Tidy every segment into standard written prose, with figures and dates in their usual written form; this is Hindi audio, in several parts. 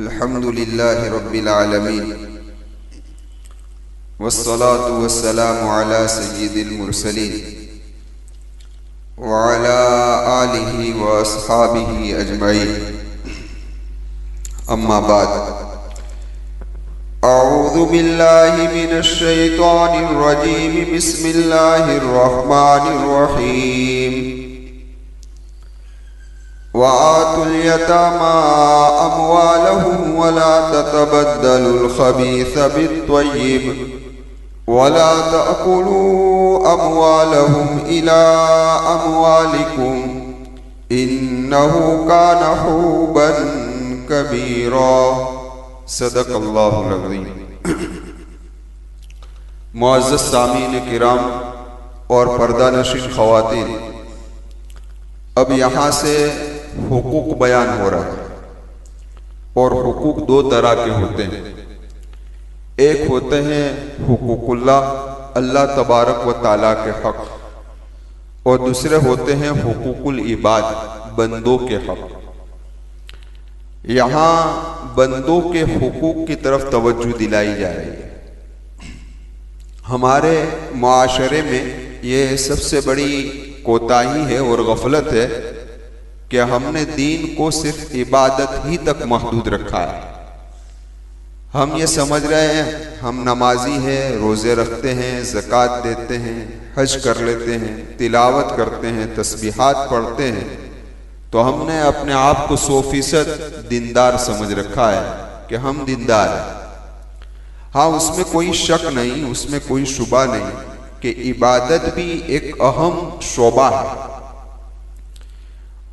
अल्हम्दुलिल्लाहि रब्बिल आलमीन वस्सलातु वस्सलामु अला सय्यिदिल मुरसलीन व अला आलिहि व अस्हाबिहि अजमईन। अम्मा बाद, अऊज़ु बिल्लाहि मिनश शैतानिर रजीम, बिस्मिल्लाहिर रहमानिर रहीम। वआतुल यतामा अमवालहुम वला ततबद्दलुल खबीथ बित्तय्यिब वला तअकुलू अमवालहुम इला अमवालिकुम इन्नहु कान हुब्बन कबीरा। सदक़ल्लाहुल अज़ीम। मुअज़्ज़ज़ सामीन किराम और पर्दा नशीन ख़वातीन, अब यहाँ से हुकूक बयान हो रहा है। और हुकूक दो तरह के होते हैं। एक होते हैं हुकूकुल्लाह, अल्लाह तबारक व ताला के हक, और दूसरे होते हैं हुकूकुल इबाद, बंदों के हक। यहाँ बंदों के हुकूक की तरफ तवज्जो दिलाई जा रही है। हमारे माशरे में ये सबसे बड़ी कोताही है और गफलत है कि हमने दीन को सिर्फ इबादत ही तक महदूद रखा है। हम ये समझ रहे हैं हम नमाजी हैं, रोज़े रखते हैं, ज़कात देते हैं, हज कर लेते हैं, तिलावत करते हैं, तस्बीहात पढ़ते हैं, तो हमने अपने आप को 100% दीनदार समझ रखा है कि हम दीनदार हैं। हाँ, उसमें कोई शक नहीं, उसमें कोई शुबा नहीं कि इबादत भी एक अहम शोबा है।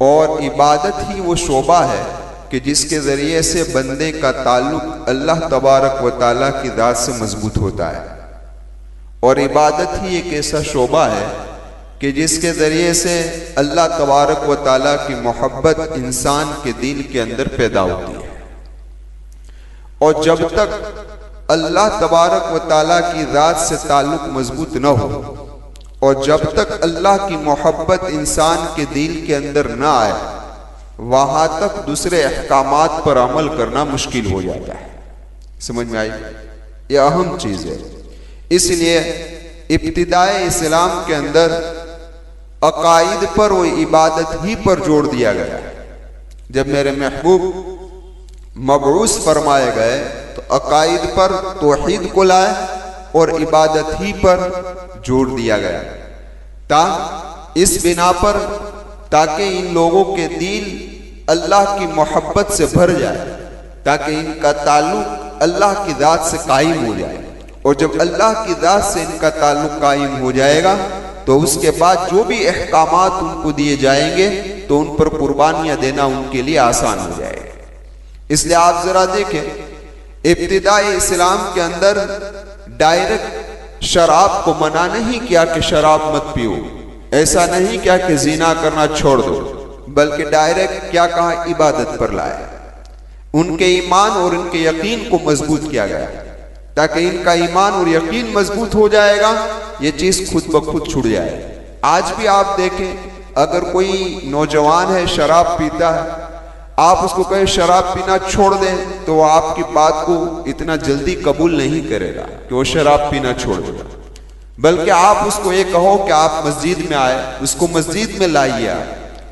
और इबादत ही वो शोबा है कि जिसके ज़रिए से बंदे का ताल्लुक अल्लाह तबारक व ताला की ज़ात से मजबूत होता है। और इबादत ही एक ऐसा शोबा है कि जिसके ज़रिए से अल्लाह तबारक व ताला की मोहब्बत इंसान के दिल के अंदर पैदा होती है। और जब तक अल्लाह तबारक व ताला की ज़ात से ताल्लुक मजबूत न हो और जब तक अल्लाह की मोहब्बत इंसान के दिल के अंदर न आए, वहां तक दूसरे अहकामात पर अमल करना मुश्किल हो जाता है। समझ में आई? यह अहम चीज है। इसलिए इब्तिदाए इस्लाम के अंदर अकाइद पर और इबादत ही पर जोर दिया गया। जब मेरे महबूब मबऊस फरमाए गए तो अकाइद पर तौहीद को लाए और इबादत ही पर जोर दिया गया। इस बिना पर ताकि इन लोगों के दिल अल्लाह की मोहब्बत से भर जाए, ताकि इनका ताल्लुक अल्लाह की ज़ात से कायम हो जाए। और जब अल्लाह की ज़ात से इनका ताल्लुक कायम हो जाएगा तो उसके बाद जो भी अहकामात उनको दिए जाएंगे तो उन पर कुर्बानियां देना उनके लिए आसान हो जाएगा। इसलिए आप जरा देखें, इब्तिदाई इस्लाम के अंदर डायरेक्ट शराब को मना नहीं किया कि शराब मत पियो, ऐसा नहीं किया कि जीना करना छोड़ दो, बल्कि डायरेक्ट क्या कहा, इबादत पर लाया। उनके ईमान और उनके यकीन को मजबूत किया गया, ताकि इनका ईमान और यकीन मजबूत हो जाएगा, ये चीज खुद ब खुद छूट जाए। आज भी आप देखें, अगर कोई नौजवान है शराब पीता है, आप उसको कहे शराब पीना छोड़ दें तो आपकी बात को इतना जल्दी कबूल नहीं करेगा कि वो शराब पीना छोड़ देगा। बल्कि आप उसको ये कहो कि आप मस्जिद में आए, उसको मस्जिद में लाइए,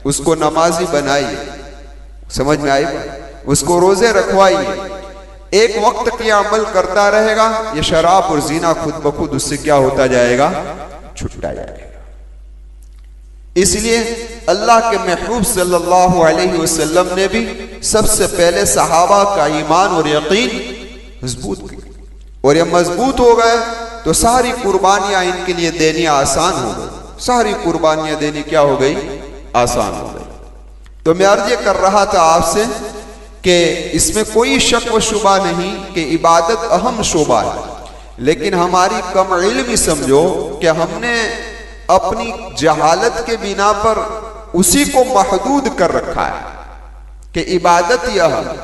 उसको नमाजी बनाइए, समझ में आई, उसको रोजे रखवाइए। एक वक्त की अमल करता रहेगा, ये शराब और जीना खुद ब खुद उससे क्या होता जाएगा, छुटता जाएगा। इसलिए अल्लाह के महबूब सल्लल्लाहु अलैहि वसल्लम ने भी सबसे पहले सहाबा का ईमान और यकीन मजबूत किया। और ये मजबूत हो गए तो सारी कुर्बानियां इनके लिए देनी आसान हो गई। सारी कुर्बानियां देनी क्या हो गई, आसान हो गई। तो मैं अर्ज ये कर रहा था आपसे कि इसमें कोई शक व शुबा नहीं कि इबादत अहम शोबा है, लेकिन हमारी कम इल्मी समझो कि हमने अपनी जहालत के बिना पर उसी को महदूद कर रखा है कि इबादत यह है।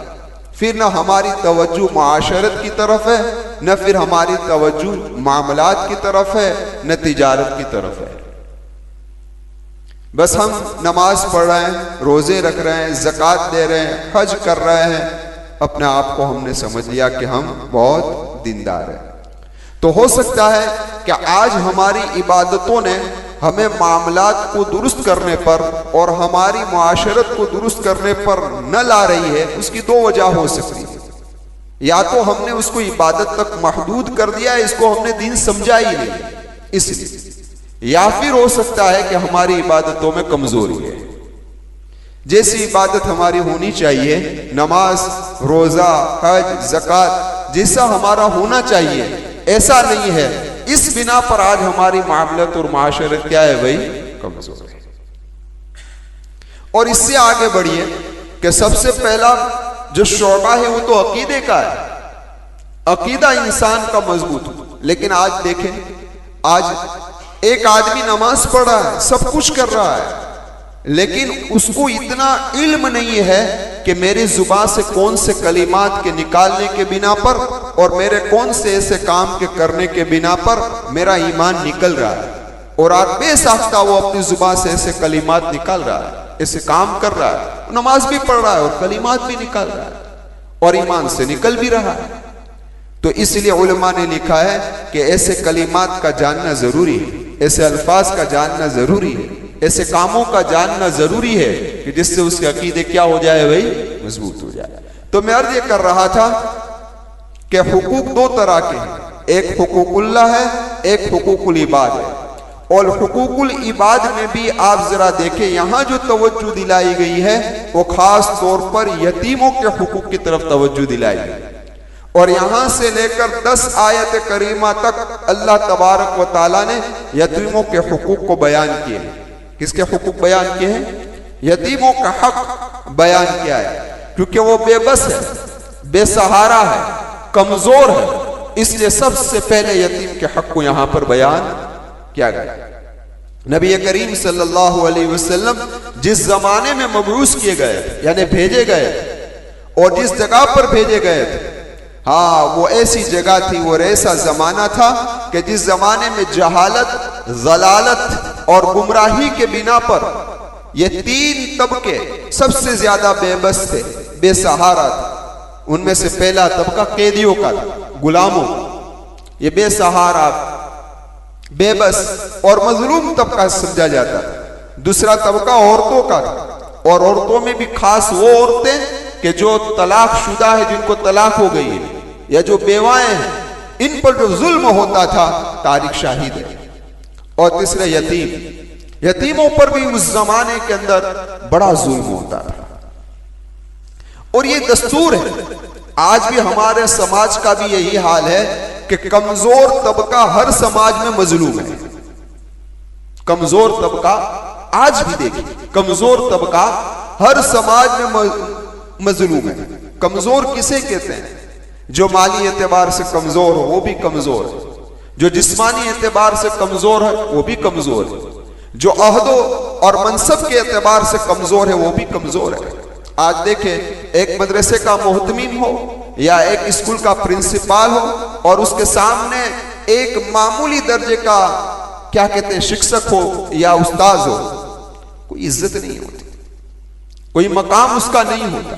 फिर न हमारी तवज्जो माशरत की तरफ है, न फिर हमारी तवज्जो मामलात की तरफ है, न तिजारत की तरफ है। बस हम नमाज पढ़ रहे हैं, रोजे रख रहे हैं, ज़कात दे रहे हैं, हज कर रहे हैं, अपने आप को हमने समझ लिया कि हम बहुत दीनदार हैं। तो हो सकता है कि आज हमारी इबादतों ने हमें मामलात को दुरुस्त करने पर और हमारी मुआशरत को दुरुस्त करने पर न ला रही है। उसकी दो वजह हो सकती है, या तो हमने उसको इबादत तक महदूद कर दिया है, इसको हमने दीन समझा ही नहीं इसलिए, या फिर हो सकता है कि हमारी इबादतों में कमजोरी है। जैसी इबादत हमारी होनी चाहिए, नमाज, रोजा, हज, ज़कात जैसा हमारा होना चाहिए, ऐसा नहीं है। इस बिना पर आज हमारी मामलत और माशरत क्या है भाई, कमजोर है। और इससे आगे बढ़िए कि सबसे पहला जो शोबा है वो तो अकीदे का है। अकीदा इंसान का मजबूत हो। लेकिन आज देखें, आज एक आदमी नमाज पढ़ रहा है, सब कुछ कर रहा है, लेकिन उसको इतना इल्म नहीं है कि मेरी जुबान से कौन से कलिमात के निकालने के बिना पर और मेरे कौन से ऐसे काम के करने के बिना पर मेरा ईमान निकल रहा है। और आज बेसाख्ता वो अपनी जुबान से ऐसे कलिमात निकाल रहा है, ऐसे काम कर रहा है, नमाज भी पढ़ रहा है और कलिमात भी निकाल रहा है और ईमान से निकल भी रहा है। तो इसलिए उलमा ने लिखा है कि ऐसे कलिमात का जानना जरूरी है, ऐसे अल्फाज का जानना जरूरी है, ऐसे कामों का जानना जरूरी है कि जिससे उसके अकीदे क्या हो जाए भाई, मजबूत हो जाए। तो मैं अर्ज ये कर रहा था कि हुकूक दो तरह के हैं, एक हुकूकुल्लाह है, एक हुकूकुल इबाद है। और हुकूकुल इबाद में भी आप जरा देखें, यहां जो तवज्जो दिलाई गई है वो खास तौर पर यतीमों के हुकूक की तरफ तवज्जो दिलाई गई। और यहां से लेकर 10 आयत करीमा तक अल्लाह तबारक व ताला ने यतीमों के हुकूक को बयान किए। किसके हुकूक बयान किए हैं? यतीमों का हक बयान किया है, क्योंकि वो बेबस है, बेसहारा है, कमजोर है, इसलिए सबसे पहले यतीम के हक को यहां पर बयान किया गया। नबी करीम सल्लल्लाहु अलैहि वसल्लम जिस जमाने में मबरूस किए गए, यानी भेजे गए, और जिस जगह पर भेजे गए थे, हाँ वो ऐसी जगह थी, वो ऐसा जमाना था कि जिस जमाने में जहालत, जलालत और गुमराही के बिना पर ये 3 तबके सबसे ज्यादा बेबस थे, बेसहारा थे। उनमें से पहला तबका कैदियों का था, गुलामों, ये बेसहारा, बेबस और मजलूम तबका समझा जाता था। दूसरा तबका औरतों का था, और औरतों में भी खास वो औरतें कि जो तलाक शुदा है, जिनको तलाक हो गई है, या जो बेवाएं हैं, इन पर जो जुल्म होता था तारीख शाहिद है। और तीसरे यतीम, यतीमों पर भी उस जमाने के अंदर बड़ा जुल्म होता था। और ये दस्तूर है, आज भी हमारे समाज का भी यही हाल है कि कमजोर तबका हर समाज में मजलूम है। कमजोर तबका आज भी देखिए, कमजोर तबका हर समाज में मजलूम है। कमजोर किसे कहते हैं? जो माली एतबार से कमजोर हो वो भी कमजोर है, जो जिस्मानी एतबार से कमजोर है वो भी कमजोर है, जो अहदो और मनसब के एतबार से कमजोर है वो भी कमजोर है। आज देखें, एक मदरसे का मोहतमीम हो या एक स्कूल का प्रिंसिपल हो और उसके सामने एक मामूली दर्जे का क्या कहते हैं शिक्षक हो या उस्ताद हो, कोई इज्जत नहीं होती, कोई मकाम उसका नहीं होता।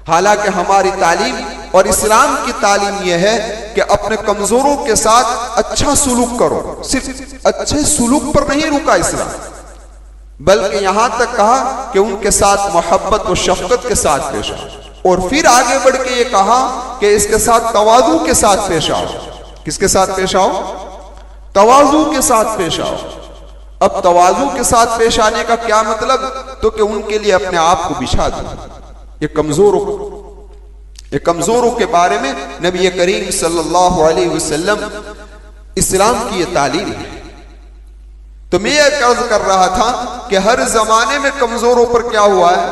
हालांकि हमारी तालीम और इस्लाम की तालीम यह है कि अपने कमजोरों के साथ अच्छा सुलूक करो। सिर्फ अच्छे सुलूक पर नहीं रुका इस्लाम, बल्कि यहां तक कहा कि उनके साथ मोहब्बत और शफकत के साथ पेश आओ, और फिर आगे बढ़ के ये कहा कि इसके साथ तवाज़ु के साथ पेश आओ। किसके साथ पेश आओ? तवाज़ु के साथ पेश आओ। अब तवाज़ु के साथ पेश आने का क्या मतलब? तो कि उनके लिए अपने आप को बिछा दो। ये कमजोरों के बारे में नबी करीम सल्लल्लाहु अलैहि वसल्लम इस्लाम की ये तालीम है। तो मैं ये अर्ज कर रहा था कि हर जमाने में कमजोरों पर क्या हुआ है?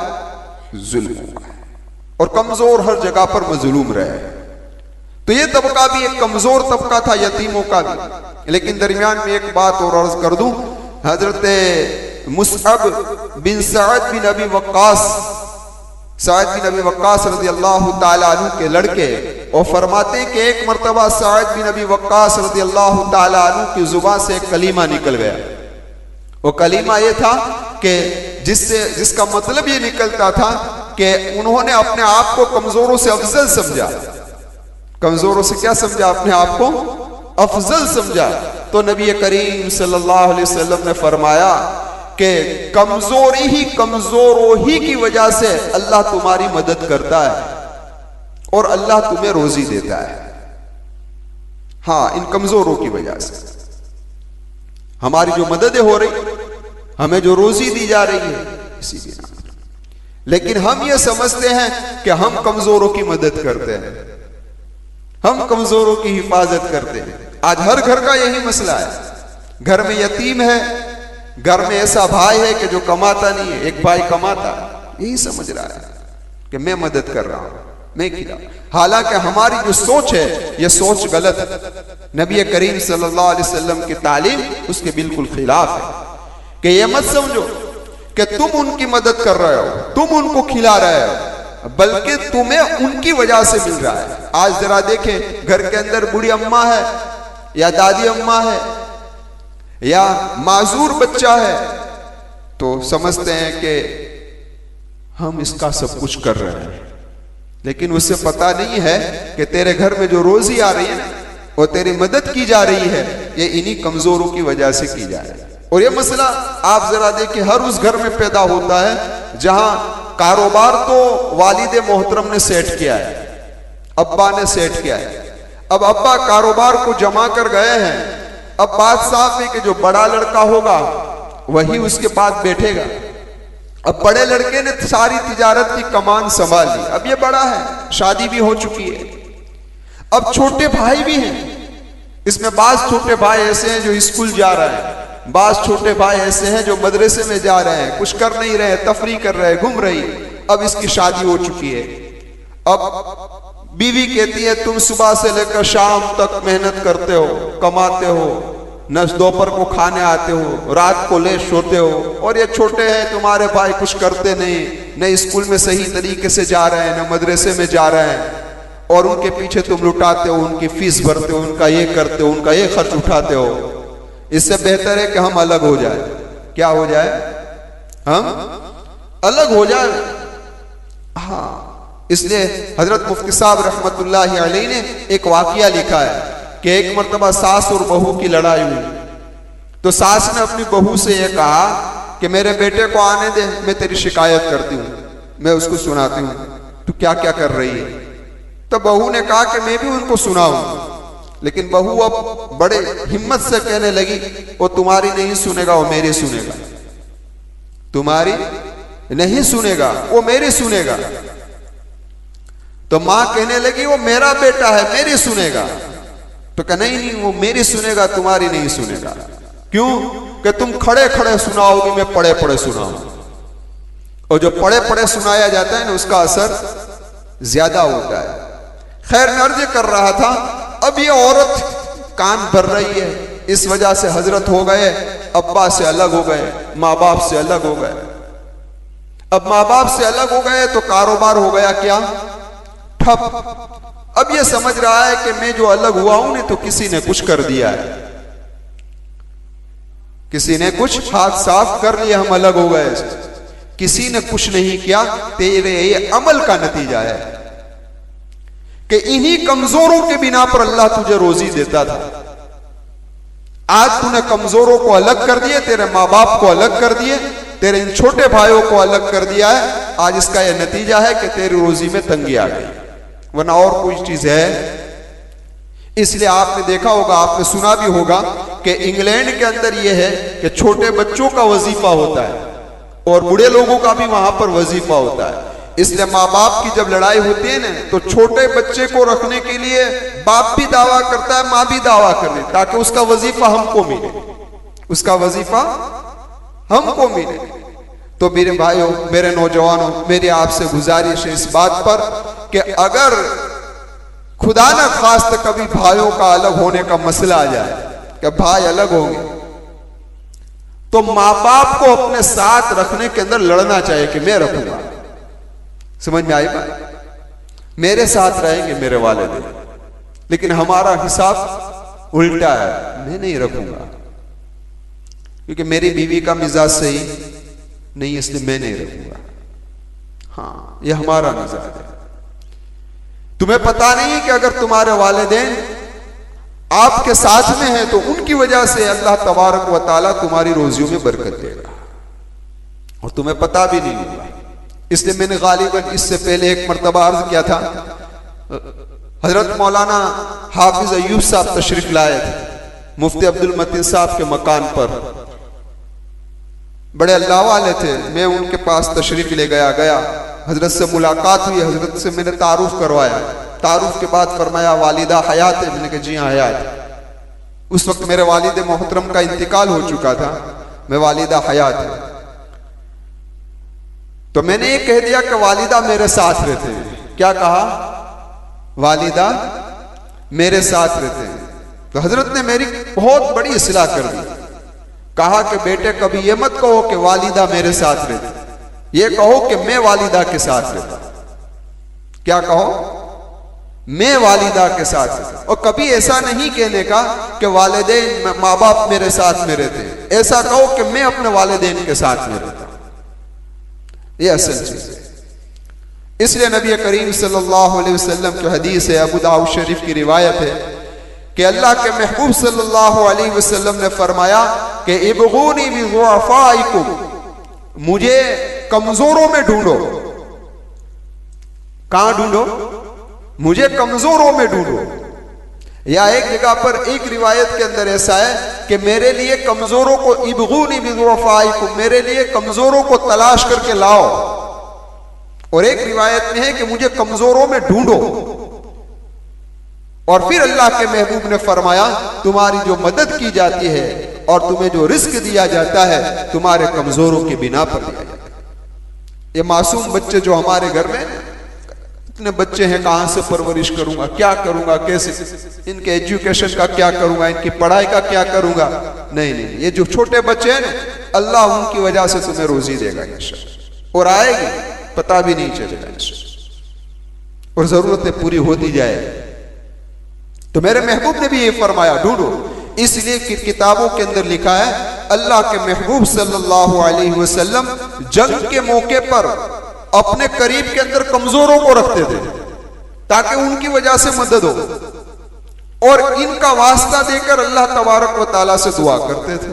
जुल्म हुआ है, और कमजोर हर जगह पर मजलूम रहे। तो ये तबका भी एक कमजोर तबका था, यतीमों का भी। लेकिन दरमियान में एक बात और अर्ज कर दूं, हजरत मुसअब बिन सअद बिन अबी वक्कास, सअद बिन अबी वक्कास रज़ी अल्लाह ताला अन्हु के लड़के, और फरमाते हैं कि एक मरतबा सअद बिन अबी वक्कास रज़ी अल्लाह ताला अन्हु की जुबान से एक कलीमा निकल गया। वो कलीमा ये था कि जिसका मतलब ये निकलता था कि उन्होंने अपने आप को कमजोरों से अफजल समझा। कमजोरों से क्या समझा? अपने आप को अफजल समझा। तो नबी करीम सल्लल्लाहु अलैहि वसल्लम ने फरमाया कि कमजोरों ही की वजह से अल्लाह तुम्हारी मदद करता है और अल्लाह तुम्हें रोजी देता है। हाँ, इन कमजोरों की वजह से हमारी जो मददें हो रही, हमें जो रोजी दी जा रही है, इसी बिना। लेकिन हम ये समझते हैं कि हम कमजोरों की मदद करते हैं, हम कमजोरों की हिफाजत करते हैं। आज हर घर का यही मसला है। घर में यतीम है, घर में ऐसा भाई है कि जो कमाता नहीं है, एक भाई कमाता है, यही समझ रहा है कि मैं मदद कर रहा हूं, मैं खिला। हालांकि हमारी जो सोच है, यह सोच गलत है। नबी करीम सल्लल्लाहु अलैहि वसल्लम की तालीम उसके बिल्कुल खिलाफ है कि ये मत समझो कि तुम उनकी मदद कर रहे हो, तुम उनको खिला रहे हो, बल्कि तुम्हें उनकी वजह से मिल रहा है। आज जरा देखें, घर के अंदर बूढ़ी अम्मा है या दादी अम्मा है या माजूर बच्चा है, तो समझते हैं कि हम इसका सब कुछ कर रहे हैं, लेकिन उससे पता नहीं है कि तेरे घर में जो रोजी आ रही है ना, और तेरी मदद की जा रही है, ये इन्हीं कमजोरों की वजह से की जा रही है। और ये मसला आप जरा देखिए, हर उस घर में पैदा होता है जहां कारोबार तो वालिद मोहतरम ने सेट किया है, अब्बा ने सेट किया है। अब अब्बा कारोबार को जमा कर गए हैं। अब बात साफ है कि जो बड़ा लड़का होगा वही उसके बाद बैठेगा। अब बड़े लड़के ने सारी तिजारत की कमान संभाल ली, अब ये बड़ा है, शादी भी हो चुकी है। अब छोटे भाई भी हैं, इसमें बाज छोटे भाई ऐसे हैं जो स्कूल जा रहे हैं, बाज छोटे भाई ऐसे हैं जो मदरसे में जा रहे हैं, कुछ कर नहीं रहे, तफरी कर रहे, घूम रही। अब इसकी शादी हो चुकी है। अब बीवी कहती है तुम सुबह से लेकर शाम तक मेहनत करते हो, कमाते हो, न दोपहर को खाने आते हो, रात को लेट सोते हो, और ये छोटे हैं तुम्हारे भाई, कुछ करते नहीं, न स्कूल में सही तरीके से जा रहे हैं, न मदरसे में जा रहे हैं, और उनके पीछे तुम लुटाते हो, उनकी फीस भरते हो, उनका ये करते हो, उनका ये खर्च उठाते हो। इससे बेहतर है कि हम अलग हो जाए। क्या हो जाए? हम अलग हो जाए। हाँ, इसलिए हजरत मुफ्ती साहब रहमतुल्लाहि अलैहि ने एक वाकया लिखा है कि एक मर्तबा सास और बहू की लड़ाई हुई। तो सास ने अपनी बहू से यह कहा कि मेरे बेटे को आने दे, मैं तेरी शिकायत करती हूँ, मैं उसको सुनाती हूँ, तू क्या क्या कर रही है। तो बहू ने कहा कि मैं भी उनको सुनाऊं। लेकिन बहू अब बड़े हिम्मत से कहने लगी, वो तुम्हारी नहीं सुनेगा, वो मेरी सुनेगा, तुम्हारी नहीं सुनेगा, वो मेरी सुनेगा। तो मां कहने लगी वो मेरा बेटा है, मेरी सुनेगा। तो कहा नहीं नहीं, वो मेरी सुनेगा, तुम्हारी नहीं सुनेगा। क्यों? कि तुम खड़े खड़े सुनाओगी, मैं पड़े पड़े सुनाऊंगा। और जो पड़े पड़े सुनाया जाता है ना, उसका असर ज्यादा होता है। खैर, मैं अर्ज कर रहा था, अब ये औरत कान भर रही है, इस वजह से हजरत हो गए, अब्बा से अलग हो गए, माँ बाप से अलग हो गए। अब माँ बाप से अलग हो गए तो कारोबार हो गया क्या? ठप। अब ये समझ रहा है कि मैं जो अलग हुआ हूं, तो किसी ने कुछ कर दिया है, किसी ने कुछ हाथ साफ कर लिया, हम अलग हो गए। किसी ने कुछ नहीं किया, तेरे ये अमल का नतीजा है कि इन्हीं कमजोरों के बिना पर अल्लाह तुझे रोजी देता था। आज तूने कमजोरों को अलग कर दिए, तेरे माँ बाप को अलग कर दिए, तेरे इन छोटे भाइयों को अलग कर दिया है। आज इसका यह नतीजा है कि तेरी रोजी में तंगी आ गई, वरना और कोई चीज है। इसलिए आपने देखा होगा, आपने सुना भी होगा कि इंग्लैंड के अंदर यह है कि छोटे बच्चों का वजीफा होता है और बूढ़े लोगों का भी वहां पर वजीफा होता है। इसलिए माँ बाप की जब लड़ाई होती है ना, तो छोटे बच्चे को रखने के लिए बाप भी दावा करता है, माँ भी दावा करे, ताकि उसका वजीफा हमको मिले, उसका वजीफा हमको मिले। तो मेरे भाइयों, मेरे नौजवानों, मेरी आपसे गुजारिश है इस बात पर कि अगर खुदा न खास्त कभी भाइयों का अलग होने का मसला आ जाए कि भाई अलग होंगे, तो माँ बाप को अपने साथ रखने के अंदर लड़ना चाहिए कि मैं रखूंगा। समझ में आई बात? मेरे साथ रहेंगे मेरे वाले दिन, लेकिन हमारा हिसाब उल्टा है, मैं नहीं रखूंगा क्योंकि मेरी बीवी का मिजाज सही नहीं, इसलिए मैं नहीं रखूंगा। हाँ, ये हमारा मिजाज है। तुम्हें पता नहीं कि अगर तुम्हारे वालिदैन आपके साथ में है तो उनकी वजह से अल्लाह तबारक व तआला तुम्हारी रोजियों में बरकत देगा, और तुम्हें पता भी नहीं होगा। इसलिए मैंने गालिबन इससे पहले एक मर्तबा अर्ज किया था, हजरत मौलाना हाफिज अयूब साहब तशरीफ लाए थे मुफ्ती अब्दुल मतीन साहब के मकान पर। बड़े अल्लाह वाले थे, मैं उनके पास तशरीफ ले गया, हजरत से मुलाकात हुई, हजरत से मैंने तारुफ करवाया। तारुफ के बाद फरमाया वालिदा हयात है? मैंने कहा जी हाँ हयात। उस वक्त मेरे वालिद मोहतरम का इंतकाल हो चुका था, मैं वालिदा हयात है। तो मैंने ये कह दिया कि वालिदा मेरे साथ रहते हैं। क्या कहा? वालिदा मेरे साथ रहते हैं। तो हजरत ने मेरी बहुत बड़ी इस्लाह कर दी, कहा कि बेटे कभी ये मत कहो कि वालिदा मेरे साथ रहते, ये कहो कि मैं वालिदा के साथ रहता। क्या कहो? मैं वालिदा के साथ रहता। और कभी ऐसा नहीं कहने का कि वालिदैन माँ बाप मेरे साथ में रहते हैं, ऐसा कहो कि मैं अपने वालिदैन के साथ में रहता। ये असल चीज है। इसलिए नबी करीम सल्लल्लाहु अलैहि वसल्लम की हदीस है, अबू दाऊद शरीफ की रिवायत है कि अल्लाह के महबूब सल्लल्लाहु अलैहि वसल्लम ने फरमाया कि इबगूनी बिज़ुअफ़ाइकुम, मुझे कमजोरों में ढूंढो। कहां ढूंढो? मुझे कमजोरों में ढूंढो। या एक जगह पर एक रिवायत के अंदर ऐसा है कि मेरे लिए कमजोरों को, इबगूनी बिज़ुअफ़ाइकुम, मेरे लिए कमजोरों को तलाश करके लाओ। और एक रिवायत में है कि मुझे कमजोरों में ढूंढो। और फिर अल्लाह के महबूब ने फरमाया तुम्हारी जो मदद की जाती है और तुम्हें जो रिस्क दिया जाता है तुम्हारे कमजोरों की बिना पर दिया जाता है। ये मासूम बच्चे जो हमारे घर में, इतने बच्चे हैं, कहां से परवरिश करूंगा, क्या करूंगा, कैसे इनके एजुकेशन का क्या करूंगा, इनकी पढ़ाई का क्या करूंगा? नहीं, ये जो छोटे बच्चे हैं ना, अल्लाह उनकी वजह से तुम्हें रोजी देगा इंशाअल्लाह, और आएगी पता भी नहीं चलेगा इंशाअल्लाह, और जरूरतें पूरी होती जाए। तो मेरे महबूब ने भी ये फरमाया ढूंढो। इसलिए कि किताबों के अंदर लिखा है अल्लाह के महबूब सल्लल्लाहु अलैहि वसल्लम जंग के मौके पर अपने करीब के अंदर कमजोरों को रखते थे ताकि उनकी वजह से मदद हो, और इनका वास्ता देकर अल्लाह तबारक व तआला से दुआ करते थे।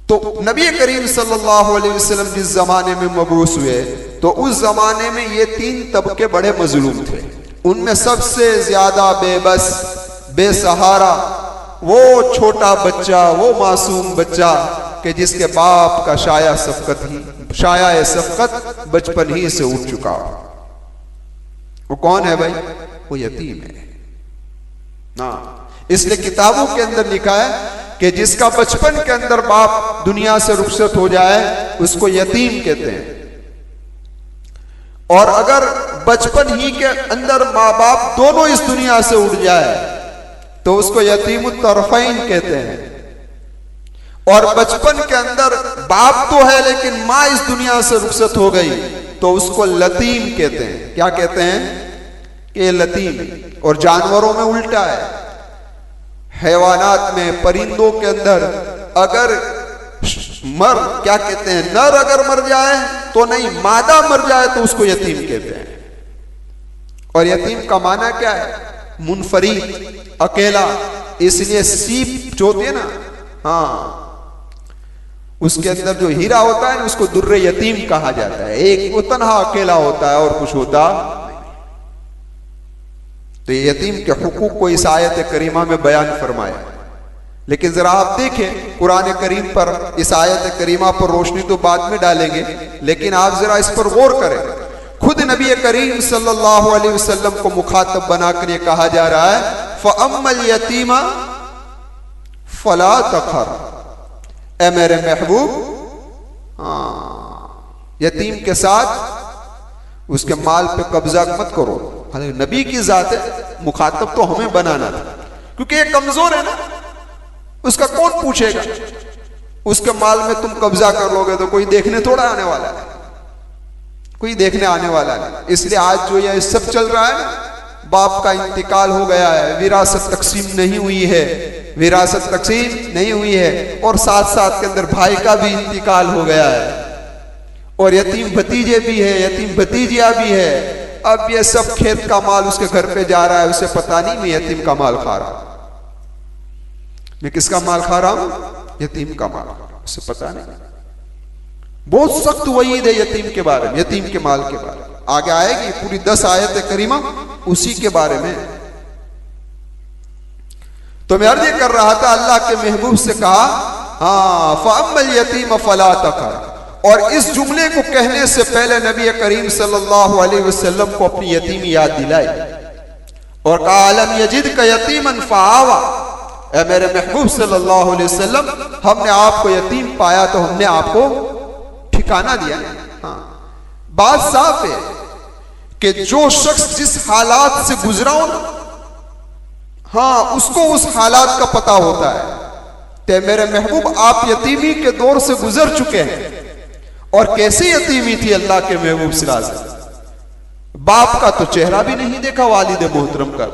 तो नबी करीम सल्लल्लाहु अलैहि वसल्लम जिस जमाने में मबूस हुए तो उस जमाने में ये तीन तबके बड़े मजलूम थे। उनमें सबसे ज्यादा बेबस, बेसहारा वो छोटा बच्चा, वो मासूम बच्चा कि जिसके बाप का शाया सफकत बचपन ही से उठ चुका हो। वो कौन है भाई? वो यतीम है ना। इसलिए किताबों के अंदर लिखा है कि जिसका बचपन के अंदर बाप दुनिया से रुखसत हो जाए उसको यतीम कहते हैं, और अगर बचपन ही के अंदर माँ बाप दोनों इस दुनिया से उठ जाए तो उसको यतीमुत तरफैन कहते हैं। और बचपन के अंदर बाप तो है लेकिन माँ इस दुनिया से रुखसत हो गई तो उसको लतीम कहते हैं। क्या कहते हैं? कि लतीम। और जानवरों में उल्टा है, हैवानात में, परिंदों के अंदर अगर क्या कहते हैं, नर अगर मर जाए तो नहीं, मादा मर जाए तो उसको यतीम कहते हैं। और यतीम का माना क्या है? मुनफरीद, अकेला। इसलिए सीप जो होती है ना, हाँ, उसके अंदर जो हीरा होता है उसको दुर्रे यतीम कहा जाता है। एक वो तन्हा अकेला होता है और कुछ होता नहीं। तो ये यतीम के हुकूक को इस आयत करीमा में बयान फरमाया। लेकिन जरा आप देखें कुरान करीम पर, इस आयत करीमा पर रोशनी तो बाद में डालेंगे, लेकिन आप जरा इस पर गौर करें। खुद नबी करीम सल्लल्लाहु अलैहि वसल्लम को मुखातब बनाकर यह कहा जा रहा है फ़अम्मल यतीमा फला तखर, ए मेरे महबूब, यतीम के साथ उसके माल पे कब्जा मत करो। नबी की जात है, मुखातब तो हमें बनाना था क्योंकि ये कमजोर है ना, उसका कौन पूछेगा? उसके माल में तुम कब्जा कर लोगे तो कोई देखने थोड़ा आने वाला है, कोई देखने आने वाला नहीं। इसलिए आज जो ये सब चल रहा है ना, बाप का इंतकाल हो गया है, विरासत तकसीम नहीं हुई है, विरासत तकसीम नहीं हुई है, और साथ साथ के अंदर भाई का भी इंतकाल हो गया है, और यतीम भतीजे भी है, यतीम भतीजिया भी है। अब ये सब खेत का माल उसके घर पे जा रहा है, उसे पता नहीं मैं यतीम का माल खा रहा हूं। मैं किसका माल खा रहा हूं? यतीम का माल, उसे पता नहीं। बहुत सख्त वईद है यतीम के बारे में, यतीम के माल के बारे में। आगे आएगी पूरी 10 आयत करीमा उसी के बारे में। तो मैं अर्ज कर रहा था, अल्लाह के महबूब से कहा, हाँ फअम्मल यतीम फला तक़हर। और इस जुमले को कहने से पहले नबी करीम सल्लल्लाहु अलैहि वसल्लम को अपनी यतीमी याद दिलाई और कहा, अलम यजिद का यतीमन फआवा। ऐ मेरे महबूब सल्लल्लाहु अलैहि वसल्लम, हमने आपको यतीम पाया तो हमने आपको ठिकाना दिया। हाँ, बात साफ है कि जो शख्स जिस हालात से गुजरा हो ना, हाँ उसको उस हालात का पता होता है। ते मेरे महबूब आप यतीमी के दौर से गुजर चुके हैं। और कैसी यतीमी थी अल्लाह के महबूब सल्लल्लाहु अलैहि वसल्लम? बाप का तो चेहरा भी नहीं देखा वालिद मोहतरम का,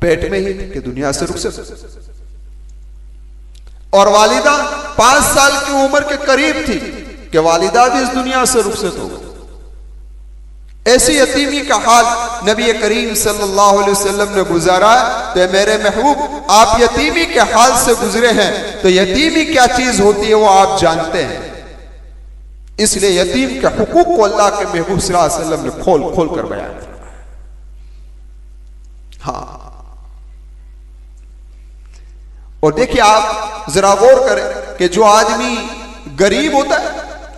पेट में ही कि दुनिया से रुखसत। और वालिदा 5 साल की उम्र के करीब थी कि वालिदा भी इस दुनिया से रुखसत हो गई। ऐसी यतीमी का हाल नबी करीम सल्लल्लाहु अलैहि वसल्लम ने गुजारा। तो मेरे महबूब आप यतीमी के हाल से गुजरे हैं, तो यतीमी क्या चीज होती है वो आप जानते हैं। इसलिए यतीम के हुकूक को अल्लाह के महबूब सल्लल्लाहु अलैहि वसल्लम ने खोल खोल कर बयान किया। हाँ, और देखिए आप जरा गौर करें कि जो आदमी गरीब होता है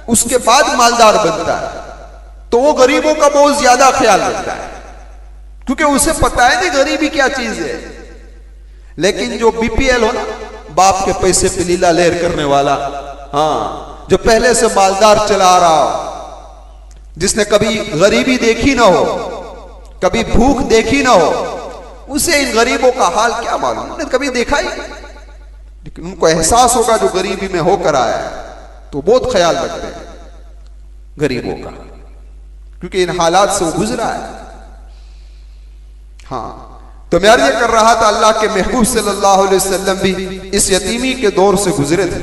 उसके बाद मालदार बनता है, तो वो गरीबों का बहुत ज्यादा ख्याल रखता है, क्योंकि उसे पता है नहीं गरीबी क्या चीज है। लेकिन जो बीपीएल हो ना, बाप के पैसे पे लीला लहर करने वाला, हाँ जो पहले से मालदार चला रहा हो, जिसने कभी गरीबी देखी ना हो, कभी भूख देखी ना हो, उसे इन गरीबों का हाल क्या मालूम? उन्होंने कभी देखा ही, लेकिन उनको एहसास होगा जो गरीबी में होकर आया है, तो बहुत ख्याल रखते हैं गरीबों का, क्योंकि इन हालात से वो गुजरा है। हाँ, तो मैं अर्ज कर रहा था, अल्लाह के महबूब सल्लल्लाहु अलैहि वसल्लम भी इस यतीमी के दौर से गुजरे थे।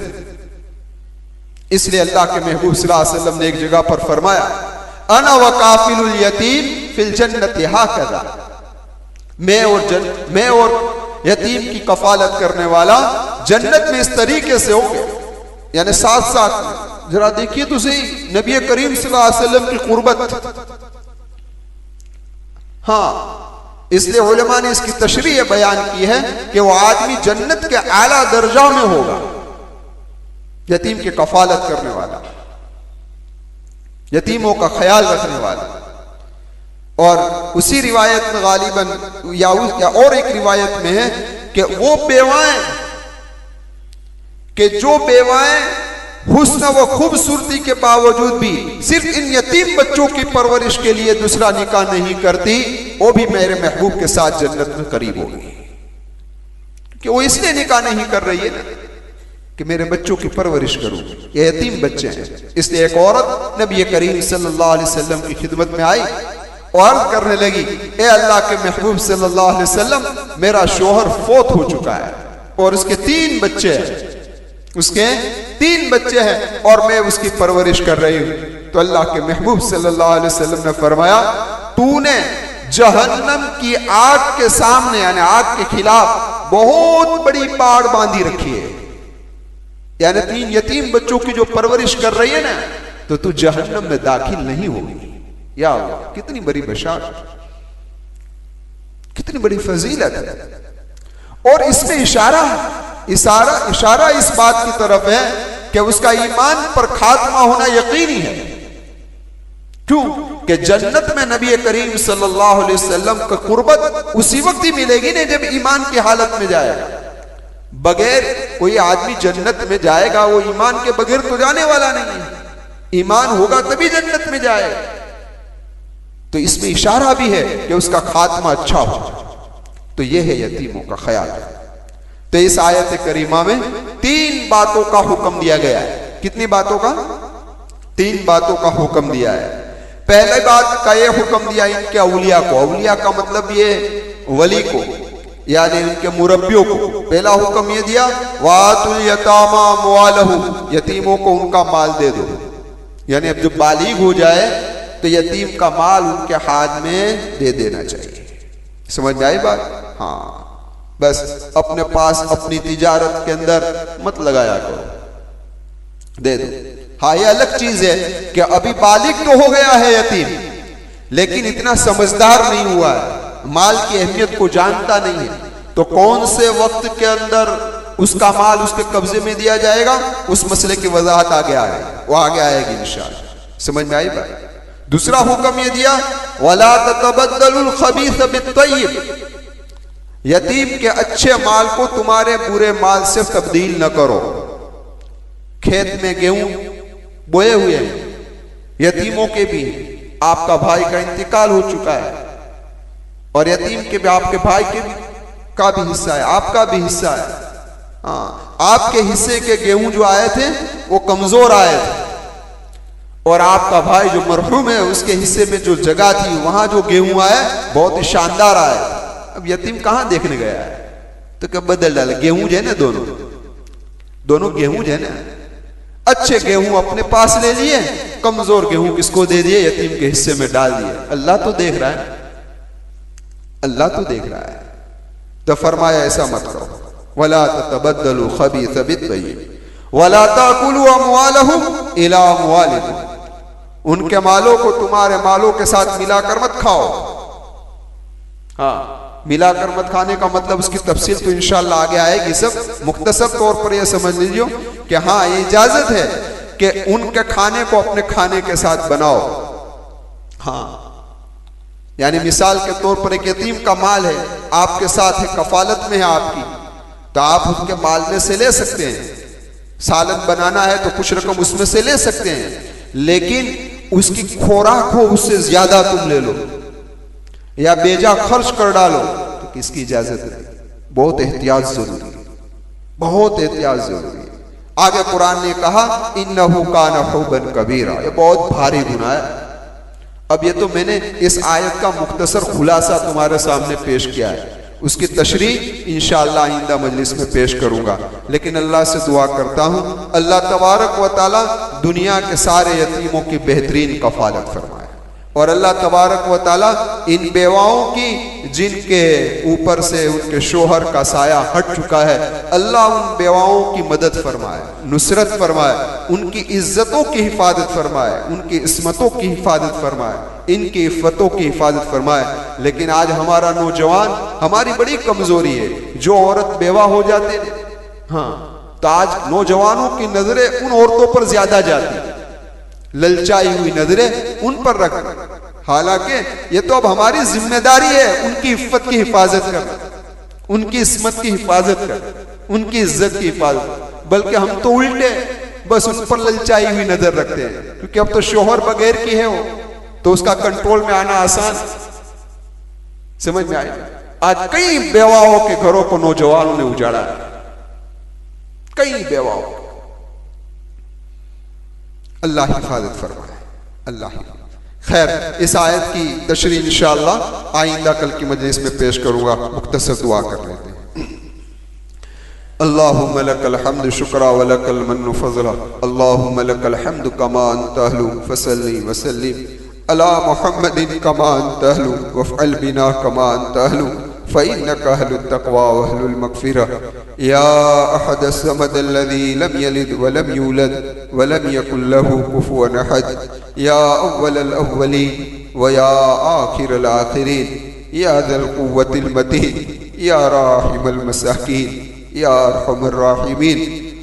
इसलिए अल्लाह के महबूब सल्लल्लाहु अलैहि वसल्लम ने एक जगह पर फरमाया, अना व काफिलुल यतीम फिल जन्नति हाकज़ा। मैं और यतीम की कफालत करने वाला जन्नत में इस तरीके से होंगे, यानी साथ साथ। जरा देखिए तो सही नबी करीम सल्लल्लाहु अलैहि वसल्लम की कुर्बत। हाँ, इसलिए उलमा ने इसकी तशरीह बयान की है कि वो आदमी जन्नत के आला दर्जा में होगा, यतीम की कफालत करने वाला, यतीमों का ख्याल रखने वाला। और उसी रिवायत में गालिबन या और एक रिवायत में है कि वो बेवाएं, कि जो बेवाएं हुस्न व खूबसूरती के बावजूद भी सिर्फ इन यतीम बच्चों की परवरिश के लिए दूसरा निकाह नहीं करती, वो भी मेरे महबूब के साथ जन्नत में करीब होगी। कि वो इसलिए निकाह नहीं कर रही है ना कि मेरे बच्चों की परवरिश करूं, ये यतीम बच्चे हैं। इसलिए एक औरत नबी करीम सल्लल्लाहु अलैहि वसल्लम की खिदमत में आई और करने लगी, ए अल्लाह के महबूब सल्लल्लाहु अलैहि वसल्लम, मेरा शोहर फौत हो चुका है और उसके 3 बच्चे हैं, उसके 3 बच्चे हैं और मैं उसकी परवरिश कर रही हूं। तो अल्लाह के महबूब सल्लल्लाहु अलैहि वसल्लम ने फरमाया, तूने जहन्नम की आग के सामने, यानी आग के खिलाफ बहुत बड़ी बाड़ बांधी रखी है। यानी 3 यतीम बच्चों की जो परवरिश कर रही है ना, तो तू जहन्नम में दाखिल नहीं होगी। या अल्लाह, कितनी बड़ी बशारत, कितनी बड़ी फजीलत है। और इसमें इशारा इस बात की तरफ है कि उसका ईमान पर खात्मा होना यकीनी है। क्यों? कि जन्नत में नबी करीम सल्लल्लाहु अलैहि वसल्लम का कुर्बत उसी वक्त ही मिलेगी ना जब ईमान की हालत में जाएगा। बगैर कोई आदमी जन्नत में जाएगा, वो ईमान के बगैर तो जाने वाला नहीं है। ईमान होगा तभी जन्नत में जाएगा। तो इसमें इशारा भी है कि उसका खात्मा अच्छा हो। तो यह है यतीमों का ख्याल। तो इस आयत करीमा में 3 बातों का हुक्म दिया गया है। कितनी बातों का? 3 बातों का हुक्म दिया है। पहले बात का यह हुक्म दिया इनके औलिया को। औलिया का मतलब ये वली को, यानी इनके मुरब्बियों को। पहला हुक्म यह दिया, वातुल यतामा अमवालहुम, यतीमों को उनका माल दे दो। यानी अब जब बालिग हो जाए तो यतीम का माल उनके हाथ में दे देना चाहिए। समझ में आई बात? हाँ, बस अपने पास अपनी तिजारत के अंदर मत लगाया करो, दे दो। हाँ, ये अलग चीज है कि अभी बालिग तो हो गया है यतीम, लेकिन इतना समझदार नहीं हुआ है, माल की अहमियत को जानता नहीं है, तो कौन से वक्त के अंदर उसका माल उसके कब्जे में दिया जाएगा, उस मसले की वजाहत आगे आएगी, वो आगे आएगी इंशाअल्लाह। समझ में आई बात? दूसरा हुक्म ये दिया, वला ततबद्दलुल खबीस बित्तय्यिब, यतीम के अच्छे माल को तुम्हारे बुरे माल से तब्दील न करो। खेत में गेहूं बोए हुए हैं, यतीमों के भी, आपका भाई का इंतकाल हो चुका है और यतीम के भी, आपके भाई के भी का भी हिस्सा है, आपका भी हिस्सा है। हाँ, आपके हिस्से के गेहूं जो आए थे वो कमजोर आए थे और आपका भाई जो मरहूम है उसके हिस्से में जो जगह थी वहां जो गेहूं आए बहुत ही शानदार आए। अब यतीम कहां देखने गया है, तो क्या बदल डाले, गेहूं जो है ना, दोनों गेहूं जो है ना, अच्छे गेहूं अपने पास ले लिए, कमजोर गेहूं किसको दे दिए, यतीम के हिस्से में डाल दिए। अल्लाह तो देख रहा है, अल्लाह तो देख रहा है। तो फरमाया ऐसा मत करो, वला ततबद्दलु खबीस बित्तय्यिब वला ताकुलू अमवालहुम इला अमवालिकुम, उनके मालों को तुम्हारे मालों के साथ मिलाकर मत खाओ। हाँ, मिलाकर मत खाने का मतलब उसकी तफसील तो इंशाअल्लाह आगे आएगी। सब मुख्तसर तौर पर यह समझ लीजिए कि हाँ, ये इजाजत है कि उनके खाने को अपने खाने के साथ बनाओ। हाँ, यानी मिसाल के तौर पर एक यतीम का माल है, आपके साथ है, कफालत में है आपकी, तो आप उसके माल में से ले सकते हैं। सालन बनाना है तो कुछ रकम उसमें से ले सकते हैं, लेकिन उसकी खुराक हो उससे ज्यादा तुम ले लो या बेजा खर्च कर डालो तो किसकी इजाजत है? बहुत एहतियात जरूरी है, बहुत एहतियात जरूरी है। आगे कुरान ने कहा, इन्नहु काना हुब्बन कबीरा, ये बहुत भारी गुनाह है। अब ये तो मैंने इस आयत का मुख्तसर खुलासा तुम्हारे सामने पेश किया है, उसकी तशरीह इंशाअल्लाह आइंदा मजलिस में पेश करूंगा। लेकिन अल्लाह से दुआ करता हूं, अल्लाह तबारक व तआला दुनिया के सारे यतीमों की बेहतरीन कफालत फरमाए और अल्लाह तबारक व तआला इन बेवाओं की जिनके ऊपर से उनके शोहर का साया हट चुका है, अल्लाह उन बेवाओं की मदद फरमाए, नुसरत फरमाए, उनकी इज्जतों की हिफाजत फरमाए, उनकी इस्मतों की हिफाजत फरमाए, इनकी इफ्फतों की हिफाजत फरमाए। लेकिन आज हमारा नौजवान, हमारी बड़ी कमजोरी है, जो औरत बेवा हो जाते हैं, हाँ, तो आज नौजवानों की नजरें उन औरतों पर ज्यादा जाती, ललचाई हुई नजरें उन पर रख। हालांकि ये तो अब हमारी जिम्मेदारी है उनकी इफ्फत की हिफाजत करना, उनकी इस्मत की हिफाजत करना, उनकी इज्जत की हिफाजत, बल्कि हम तो उल्टे बस उन पर ललचाई हुई नजर रखते हैं, क्योंकि अब तो शोहर बगैर की है वो, तो उसका कंट्रोल में आना आसान। समझ में आए? आज कई बेवाओं के घरों को नौजवानों ने उजाड़ा है, कई बेवाओं। अल्लाह हिफाजत फरमाए, अल्लाह। खैर, इस आयत की तशरीह इंशाअल्लाह आइंदा कल की मजलिस में पेश करूंगा। मुख्तसर दुआ कर लेते हैं। अल्लाहुम्मा लकल हम्द शुक्रा व लकल मन्नु फज़ला, अल्लाहुम्मा लकल हम्द कमा अंता अहलु फसल्ली व सल्लिम अला मुहम्मदिन कमा अंता अहलु वफ़अल बिना कमा अंता अहलु फ़इन्नका अहलुत तक़वा व अहलुल मग़फ़िरह या अहद समद अल्लज़ी लम यलिद व लम यूलद व लम यकुल लहू कुफुवन अहद या अव्वलल अव्वलीन व या आखिरल आखिरीन या ज़ल क़ुव्वतिल मतीन या राहिमल मसाकीन या अरहमर राहिमीन।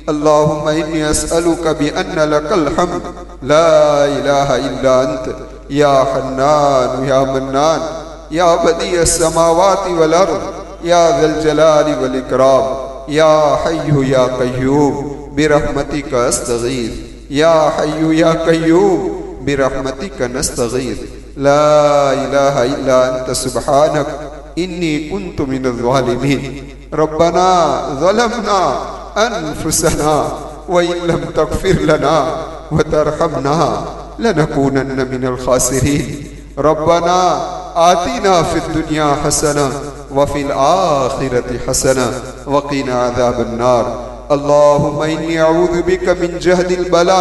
अल्लाहुम्मा इन्नी अस्अलुका बिअन्ना लकल हम्द ला इलाहा इल्ला अंत या हन्नान या मन्नान या बदीअस समावाति वल अर्द या ज़ल जलाली वल इकराम या हय्यु या क़य्यूम बिरहमतिका अस्तगीथ या हय्यु या क़य्यूम बिरहमतिका नस्तगीथ ला इलाहा इल्ला अंत सुब्हानक इन्नी कुन्तु मिनज़ ज़ालिमीन। रब्बना ज़लमना अनफुसना व इन लम तग़फिर लना व तरहमना लनकूनन्न मिनल खासिरीन। रब्बना आतिना फिद दुनिया हसना व फिल आखिरति हसना व क़िना अज़ाबन नार। अल्लाहुम्मा इन्नी अऊज़ु बिका मिन जहदिल बला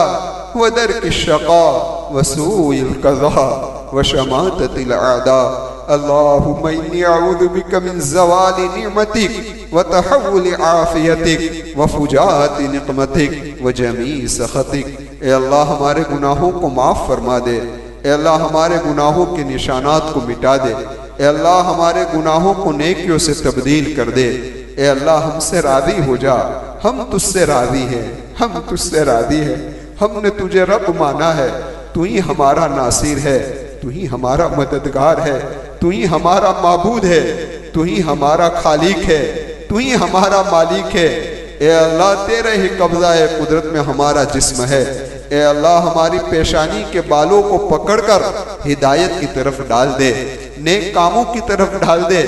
व दर्क शक़ा व सूइल क़ज़ा व शमाततिल अअदा। अल्लाहुम्मा इन्नी अऊज़ु बिका मिन ज़वालि निअमतिक व तहव्वुलि आफ़ियतिक व फुजाअति निक़मतिक व जमीइ सख़तिक। ए अल्लाह हमारे गुनाहों को माफ़ फरमा दे। ए अल्लाह हमारे गुनाहों के निशानात को मिटा दे। ए अल्लाह हमारे गुनाहों को नेकियों से तब्दील कर दे। ए अल्लाह हमसे राज़ी हो जा, हम तुझसे राज़ी हैं, हम तुझसे राज़ी हैं। हमने तुझे रब माना है, तू ही हमारा नासिर है, तू ही हमारा मददगार है, तू ही हमारा माबूद है, तू ही हमारा खालिक है, तू ही हमारा मालिक है। ए अल्लाह तेरे ही कब्जा है कुदरत में हमारा जिस्म है। ए अल्लाह हमारी पेशानी के बालों को पकड़कर हिदायत की तरफ डाल दे, नेक कामों की तरफ डाल दे,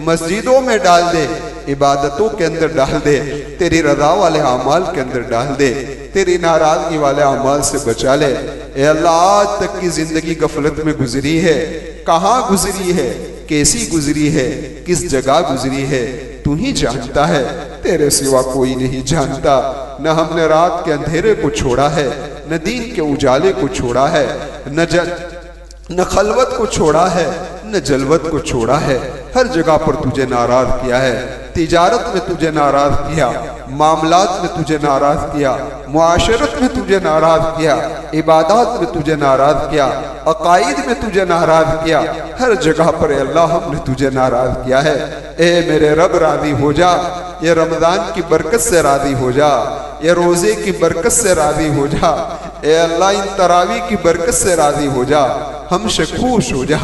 मस्जिदों में डाल दे, इबादतों के अंदर डाल दे, तेरी रजा वाले अमाल के अंदर डाल दे, तेरी नाराजगी वाले अमाल से बचा ले। ए अल्लाह आज तक की जिंदगी गफलत में गुजरी है, कहाँ गुजरी है, कैसी गुजरी है, किस जगह गुजरी है, तू ही जानता है, तेरे सिवा कोई नहीं जानता। न हमने रात के अंधेरे को छोड़ा है, न दिन के उजाले को छोड़ा है, न खलवत को छोड़ा है, न जलवत को छोड़ा है। हर जगह पर तुझे नाराज किया है। तिजारत में तुझे नाराज किया, मामलात में तुझे नाराज किया, मुआशरत में तुझे नाराज किया, इबादत में तुझे नाराज किया, अकायद में तुझे नाराज किया। हर जगह पर अल्लाह हमने तुझे नाराज किया है। ए मेरे रब राजी हो जा, ये रमजान की बरकत से राजी हो जा, ये रोजे की बरकत से राजी हो जा। ए अल्लाह इन तरावी की बरकत से राजी हो जा, हमसे खुश हो जा,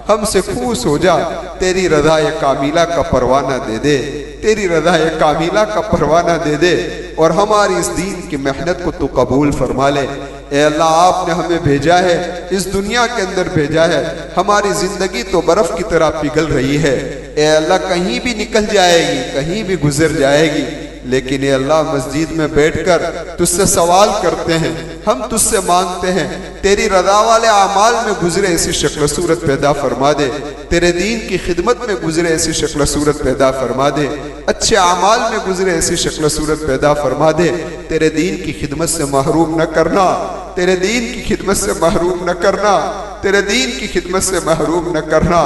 हमसे खुश हो जा। तेरी रज़ा ये कामिला का परवाना दे दे, तेरी रज़ा ये कामिला का परवाना दे दे और हमारी इस दीन की मेहनत को तू कबूल फरमा ले। ए अल्लाह आपने हमें भेजा है, इस दुनिया के अंदर भेजा है, हमारी जिंदगी तो बर्फ की तरह पिघल रही है। ए अल्लाह कहीं भी निकल जाएगी, कहीं भी गुजर जाएगी, लेकिन ये अल्लाह मस्जिद में बैठकर तुझसे सवाल करते हैं, हम तुझसे मांगते हैं, तेरी रज़ा वाले आमाल में गुजरे ऐसी शक्ल सूरत पैदा फरमा दे, तेरे दीन की खिदमत में गुजरे ऐसी शक्ल सूरत पैदा फरमा दे, अच्छे आमाल में गुजरे ऐसी शक्ल सूरत पैदा फरमा दे। तेरे दीन की खिदमत से महरूम न करना, तेरे दीन की खिदमत से महरूम न करना, तेरे दीन की खिदमत से महरूम न करना।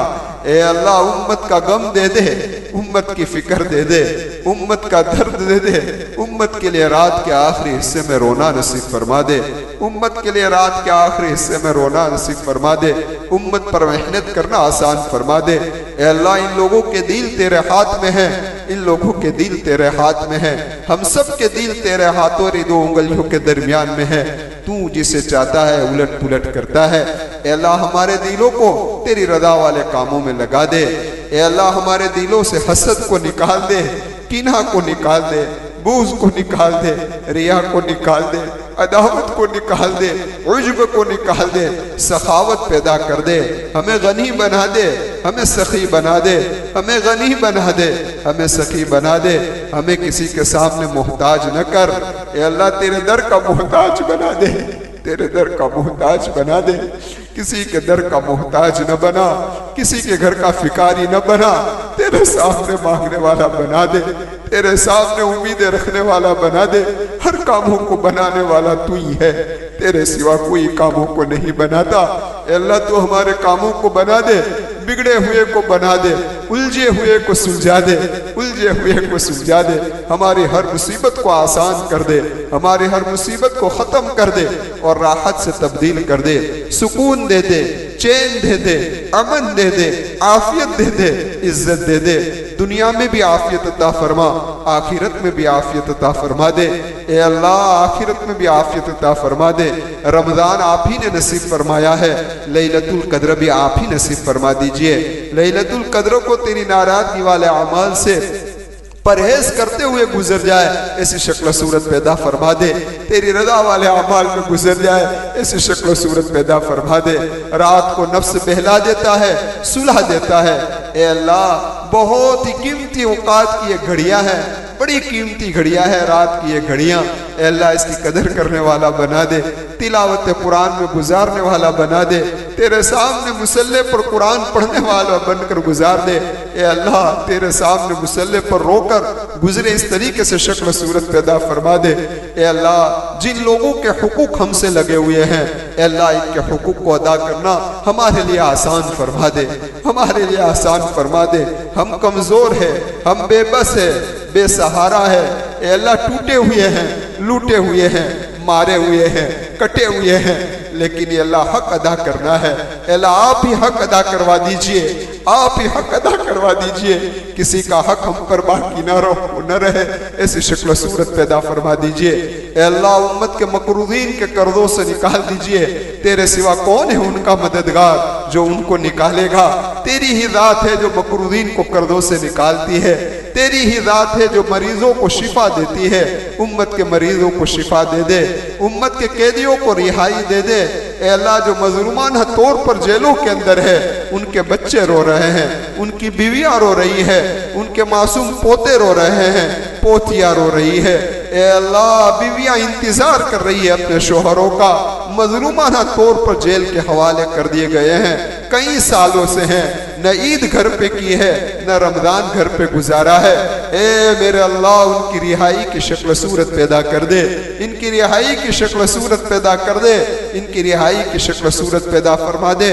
ए अल्लाह उम्मत का गम दे दे, उम्मत की फिक्र दे दे, उम्मत का दर्द दे दे। उम्मत के लिए रात के आखिरी हिस्से में रोना नसीब फरमा दे, उम्मत के लिए रात के आखिरी हिस्से में रोना नसीब फरमा दे, उम्मत पर मेहनत करना आसान फरमा दे। ए अल्लाह इन लोगों के दिल तेरे हाथ में है, इन लोगों के दिल तेरे हाथ में है, हम सब के दिल तेरे हाथों री दो उंगलियों के दरमियान में है। तू जिसे चाहता है उलट पुलट करता है। ए अल्लाह हमारे दिलों को तेरी रज़ा वाले कामों में लगा दे। ए अल्लाह हमारे दिलों से हसद को निकाल दे, कीना को निकाल दे, बूज़ को निकाल दे, रिया को निकाल दे, अदावत को निकाल दे, उज्ब को निकाल दे, सखावत पैदा कर दे। हमें गनी बना दे, हमें सखी बना दे, हमें गनी बना दे, हमें सखी बना दे। हमें किसी के सामने मोहताज न कर। ए अल्लाह तेरे दर का मोहताज बना दे, तेरे दर का मोहताज बना दे। किसी के दर का मोहताज न बना, किसी के घर का फिकारी न बना, तेरे सामने मांगने वाला बना दे, तेरे सामने उम्मीदें रखने वाला बना दे। हर कामों को बनाने वाला तू ही है, तेरे सिवा कोई कामों को नहीं बनाता। अल्लाह तू हमारे कामों को बना दे, बिगड़े हुए को बना दे, उलझे हुए को सुलझा दे, उलझे हुए को सुलझा दे। हमारी हर मुसीबत को आसान कर दे, हमारी हर मुसीबत को खत्म कर दे और राहत से तब्दील कर दे। सुकून दे दे, चैन दे दे, अमन दे दे, आफियत दे दे, इज्जत दे दे। दुनिया में भी आफियत अता फरमा, आखिरत में भी आफियत अता फरमा दे। ए अल्लाह आखिरत में भी आफियत अता फरमा दे। रमजान आप ही ने नसीब फरमाया है, लैलतुल कद्र भी आप ही नसीब फरमा दीजिए। लैलतुल कद्र को तेरी नाराजगी वाले अमाल से परहेज करते हुए गुजर जाए ऐसी शक्ल सूरत पैदा फरमा दे। तेरी रजा वाले अमाल में गुजर जाए ऐसी शक्ल सूरत पैदा फरमा दे। रात को नफ्स बहला देता है, सुलह देता है। ए अल्लाह बहुत ही कीमती औकात की ये घड़ियां हैं, बड़ी कीमती घड़ियां हैं रात की ये घड़ियां। अल्लाह इसकी कदर करने वाला बना दे, तिलावत कुरान में गुजारने वाला बना दे, तेरे सामने मुसल्ले पर कुरान पढ़ने वाला बनकर गुजार दे। ए अल्लाह तेरे सामने मुसल्ले पर रोकर गुजरे इस तरीके से शक्ल सूरत पैदा फरमा दे। ए अल्लाह जिन लोगों के हुकूक हमसे लगे हुए हैं, ए अल्लाह इनके हुकूक को अदा करना हमारे लिए आसान फरमा दे, हमारे लिए आसान फरमा दे। हम कमजोर है, हम बेबस है, बेसहारा है। ए अल्लाह टूटे हुए हैं, लूटे हुए हैं, मारे हुए हैं, कटे हुए हैं, लेकिन ये अल्लाह हक अदा करना है। अल्लाह आप ही हक अदा करवा दीजिए, आप ही हक अदा करवा दीजिए। किसी का हक हम पर बाकी न रहे, ऐसी शक्ल सूरत पैदा फरमा दीजिए। अल्लाह उम्मत के मकरूदीन के कर्जों से निकाल दीजिए। तेरे सिवा कौन है उनका मददगार जो उनको निकालेगा? तेरी ही जात है जो मकरूदीन को कर्जों से निकालती है, तेरी ही जात है जो मरीजों को शिफा देती है। उम्मत के मरीजों को शिफा दे दे, उम्मत के कैदियों को रिहाई दे दे। ए अल्लाह जो मजलूमाना तौर पर जेलों के अंदर है, उनके बच्चे रो रहे हैं, उनकी बीवियां रो रही है, उनके मासूम पोते रो रहे हैं, पोतियां रो रही है। ए अल्लाह बीवियां इंतजार कर रही है अपने शोहरों का, मजलूमाना तौर पर जेल के हवाले कर दिए गए हैं, कई सालों से हैं, न ईद घर पे की है, न रमजान घर पे गुजारा है। ए मेरे अल्लाह उनकी रिहाई की शक्ल सूरत पैदा कर दे, इनकी रिहाई की शक्ल सूरत पैदा कर दे, इनकी रिहाई की शक्ल सूरत पैदा फरमा दे।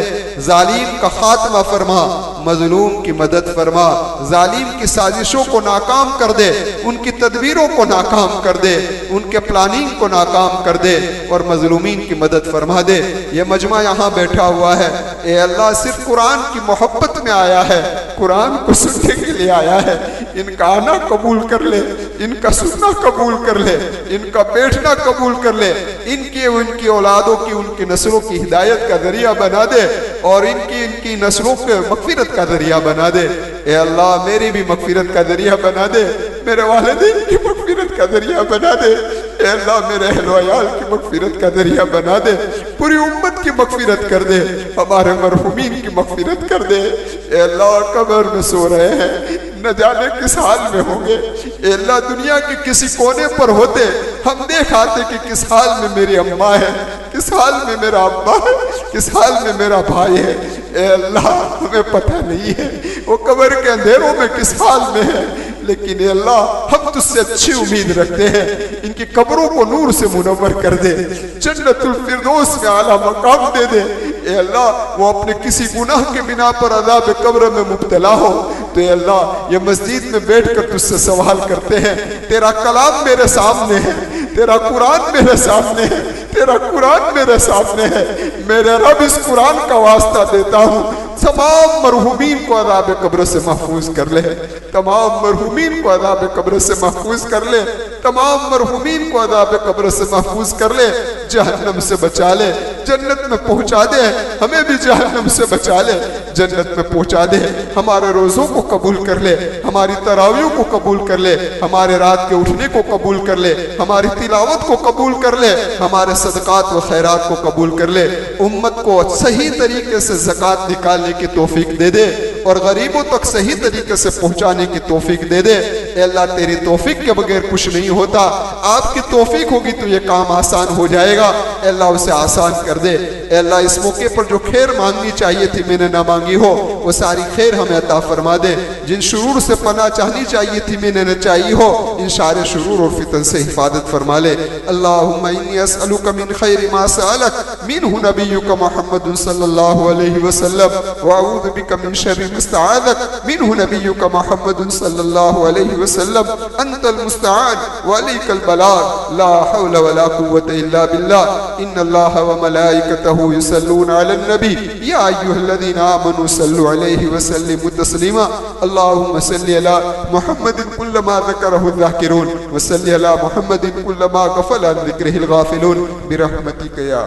जालिम का खात्मा फरमा, मजलूम की मदद फरमा, जालिम की साजिशों को नाकाम कर दे, उनकी तदबीरों को नाकाम कर दे, उनके प्लानिंग को नाकाम कर दे और मजलूमीन की मदद फरमा दे। ये मजमा यहाँ बैठा हुआ है, ए अल्लाह सिर्फ कुरान की मोहब्बत में आया है, कुरान को सुनने के लिए आया है। इनका आना कबूल कर ले, इनका सुनना कबूल कर ले, इनका बैठना कबूल कर ले, इनकी उनकी औलादों की, उनकी नस्लों की हिदायत का जरिया बना दे और इनकी नस्लों के मगफिरत का जरिया बना दे। ए अल्लाह मेरी भी मगफिरत का जरिया बना दे, मेरे वालिदैन की मगफिरत का जरिया बना दे। ए अल्लाह मेरे अहल वयाल की मगफिरत का जरिया बना दे, पूरी उम्मत की मगफिरत कर दे, हमारे मरहुमीन की मगफिरत कर दे। ए अल्लाह कब्र में सो रहे हैं, न जाने किस हाल में होंगे। ए अल्लाह दुनिया के किसी कोने पर होते, हम देख आते कि किस हाल में मेरी अम्मा है, किस हाल में मेरा अब्बा है, किस हाल में मेरा भाई है। ए अल्लाह हमें पता नहीं है वो कब्र के अंधेरों में किस हाल में है, लेकिन ए अल्लाह हम तुझसे अच्छी उम्मीद रखते हैं, इनकी कब्रों को नूर से मुनव्वर कर दे, जन्नतुल फिरदौस में आला मकाम दे दे। ए अल्लाह वो अपने किसी गुनाह के बिना पर अज़ाब कब्र में मुब्तला हो तो ए अल्लाह ये मस्जिद में बैठकर तुझसे सवाल करते हैं, तेरा कलाम मेरे सामने है, तेरा कुरान मेरे सामने है, तेरा कुरान मेरे सामने है, मेरे रब इस कुरान का वास्ता देता हूँ, तमाम मरहुमीन को अज़ाब कब्र से महफूज कर ले, तमाम मरहुमीन को अज़ाब कब्र से महफूज कर ले, तमाम मरहुमीन को अज़ाब कब्र से महफूज कर ले, जहन्नम से बचा ले, जन्नत में पहुंचा दे, हमें भी जहन्नम से बचा ले, जन्नत में पहुंचा दे। हमारे रोज़ों को कबूल कर ले, हमारी तरावियों को कबूल कर ले, हमारे रात के उठने को कबूल कर ले, हमारी तिलावत को कबूल कर ले, हमारे सदकात व खैरात को कबूल कर ले। उम्मत को सही तरीके से ज़कात निकालने की तौफीक दे दे और गरीबों तक सही तरीके से पहुंचाने की तौफीक दे दे। अल्लाह तेरी तौफीक के बगैर कुछ नहीं होता, आपकी तौफीक होगी तो ये काम आसान हो जाएगा। अल्लाह उसे आसान कर दे। अल्लाह इस मौके पर जो खैर मांगनी चाहिए थी मैंने ना मांगी हो, वो सारी खैर हमें अता फरमा दे। जिन शुरूर से पनाह चाहनी चाहिए थी मैंने न चाहिए हो, इन सारे शुरूर और फितन से हिफाजत फरमा ले। अल्लाहुम्मा इन्नी अस्अलुका मिन खैरि मा सअलक मिनहु नबियुका मुहम्मद सल्लल्लाहु अलैहि वसल्लम व अऊज़ु बिका मिन शर्रि मुस्तआज़क मिनहु नबियुका मुहम्मद सल्लल्लाहु अलैहि वसल्लम अंतल मुस्तआन व अलैकल बलाग ला हौला वला कुव्वता इल्ला बिल्लाह इन्नल्लाहा व मलाइकतहु युसल्लूना अलन नबी या अय्युहल्लज़ीना आमनू सल्लु अलैहि व सल्लिमू तस्लीमा। अल्लाहुम्मा सल्लि अला मुहम्मदिन कुल्लमा ज़करहु ज़ाकिरून व सल्लि अला मुहम्मदिन कुल्लमा गफला अन ज़िक्रिहिल गाफिलून बिरहमतिका या